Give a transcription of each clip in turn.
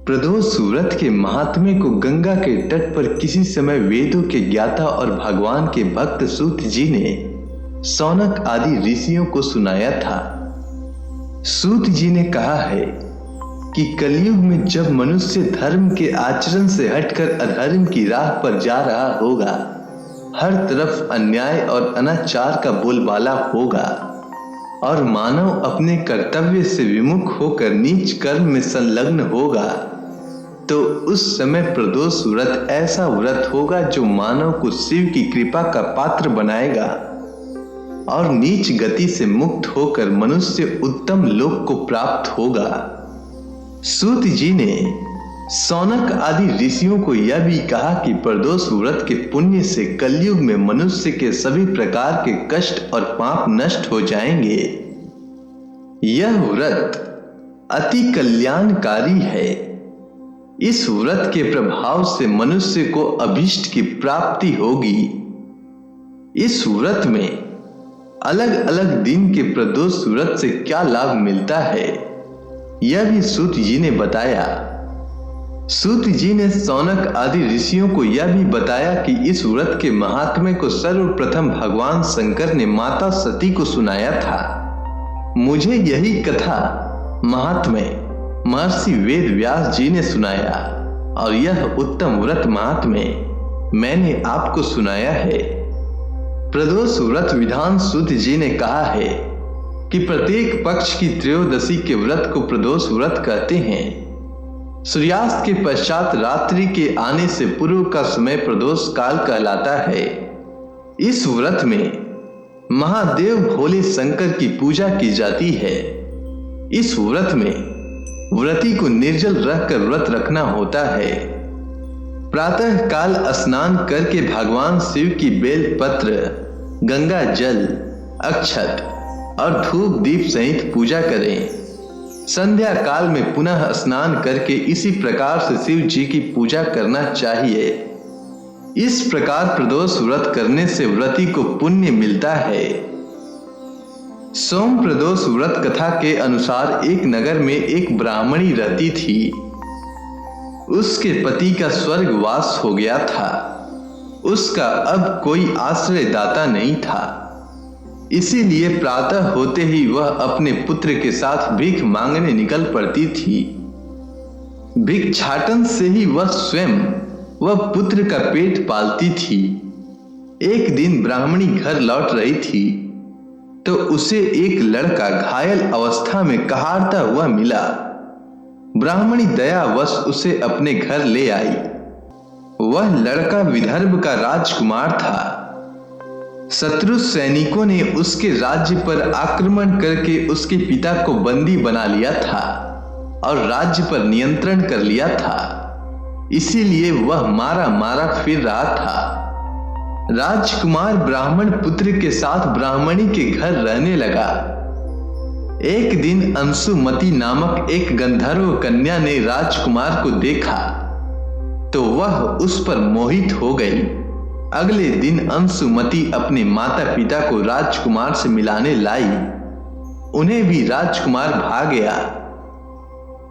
प्रदोष व्रत के महात्म्य को गंगा के तट पर किसी समय वेदों के ज्ञाता और भगवान के भक्त सूत जी ने शौनक आदि ऋषियों को सुनाया था। सूत जी ने कहा है कि कलयुग में जब मनुष्य धर्म के आचरण से हटकर अधर्म की राह पर जा रहा होगा, हर तरफ अन्याय और अनाचार का बोलबाला होगा और मानव अपने कर्तव्य से विमुख होकर नीच कर्म में संलग्न होगा, तो उस समय प्रदोष व्रत ऐसा व्रत होगा जो मानव को शिव की कृपा का पात्र बनाएगा और नीच गति से मुक्त होकर मनुष्य उत्तम लोक को प्राप्त होगा। सूत जी ने शौनक आदि ऋषियों को यह भी कहा कि प्रदोष व्रत के पुण्य से कलयुग में मनुष्य के सभी प्रकार के कष्ट और पाप नष्ट हो जाएंगे। यह व्रत अति कल्याणकारी है। इस व्रत के प्रभाव से मनुष्य को अभीष्ट की प्राप्ति होगी। इस व्रत में अलग अलग दिन के प्रदोष व्रत से क्या लाभ मिलता है, यह भी सूत जी ने बताया। सूत जी ने शौनक आदि ऋषियों को यह भी बताया कि इस व्रत के महात्म्य को सर्वप्रथम भगवान शंकर ने माता सती को सुनाया था। मुझे यही कथा महात्म्य महर्षि वेद व्यास जी ने सुनाया और यह उत्तम व्रत महात्म्य मैंने आपको सुनाया है। प्रदोष व्रत विधान सूत जी ने कहा है कि प्रत्येक पक्ष की त्रयोदशी के व्रत को प्रदोष व्रत कहते हैं। सूर्यास्त के पश्चात रात्रि के आने से पूर्व का समय प्रदोष काल कहलाता है। इस व्रत में महादेव भोले शंकर की पूजा की जाती है। इस व्रत में व्रती को निर्जल रहकर व्रत रखना होता है। प्रातः काल स्नान करके भगवान शिव की बेल पत्र, गंगा जल, अक्षत और धूप दीप सहित पूजा करें। संध्या काल में पुनः स्नान करके इसी प्रकार से शिव जी की पूजा करना चाहिए। इस प्रकार प्रदोष व्रत करने से व्रती को पुण्य मिलता है। सोम प्रदोष व्रत कथा के अनुसार एक नगर में एक ब्राह्मणी रहती थी। उसके पति का स्वर्गवास हो गया था। उसका अब कोई आश्रयदाता नहीं था। इसीलिए प्रातः होते ही वह अपने पुत्र के साथ भीख मांगने निकल पड़ती थी। भिक्षाटन से ही वह स्वयं पुत्र का पेट पालती थी। एक दिन ब्राह्मणी घर लौट रही थी तो उसे एक लड़का घायल अवस्था में कहारता हुआ मिला। ब्राह्मणी दयावश उसे अपने घर ले आई। वह लड़का विदर्भ का राजकुमार था। शत्रु सैनिकों ने उसके राज्य पर आक्रमण करके उसके पिता को बंदी बना लिया था और राज्य पर नियंत्रण कर लिया था। इसीलिए वह मारा मारा फिर रहा था। राजकुमार ब्राह्मण पुत्र के साथ ब्राह्मणी के घर रहने लगा। एक दिन अंशुमती नामक एक गंधर्व कन्या ने राजकुमार को देखा तो वह उस पर मोहित हो गई। अगले दिन अंशुमती अपने माता पिता को राजकुमार से मिलाने लाई। उन्हें भी राजकुमार भा गया।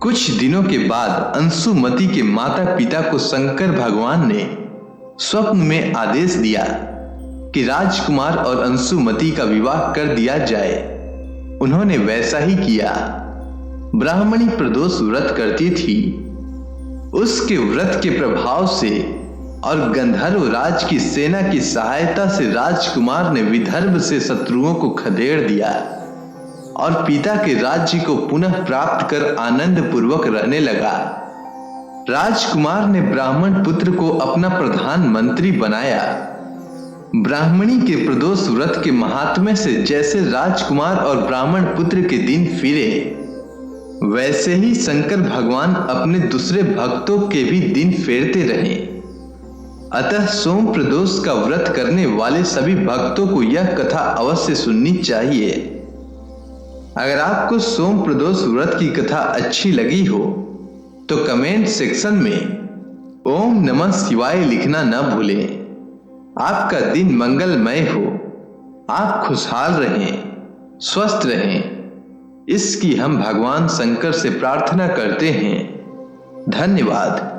कुछ दिनों के बाद अंशुमती के माता पिता को शंकर भगवान ने स्वप्न में आदेश दिया कि राजकुमार और अंशुमती का विवाह कर दिया जाए। उन्होंने वैसा ही किया। ब्राह्मणी प्रदोष व्रत करती थी। उसके व्रत के प्रभाव से और गंधर्व राज की सेना की सहायता से राजकुमार ने विदर्भ से शत्रुओं को खदेड़ दिया और पिता के राज्य को पुनः प्राप्त कर आनंद पूर्वक रहने लगा। राजकुमार ने ब्राह्मण पुत्र को अपना प्रधानमंत्री बनाया। ब्राह्मणी के प्रदोष व्रत के महात्म्य से जैसे राजकुमार और ब्राह्मण पुत्र के दिन फिरे, वैसे ही शंकर भगवान अपने दूसरे भक्तों के भी दिन फेरते रहे। अतः सोम प्रदोष का व्रत करने वाले सभी भक्तों को यह कथा अवश्य सुननी चाहिए। अगर आपको सोम प्रदोष व्रत की कथा अच्छी लगी हो तो कमेंट सेक्शन में ओम नमः शिवाय लिखना न भूलें। आपका दिन मंगलमय हो। आप खुशहाल रहें, स्वस्थ रहें, इसकी हम भगवान शंकर से प्रार्थना करते हैं। धन्यवाद।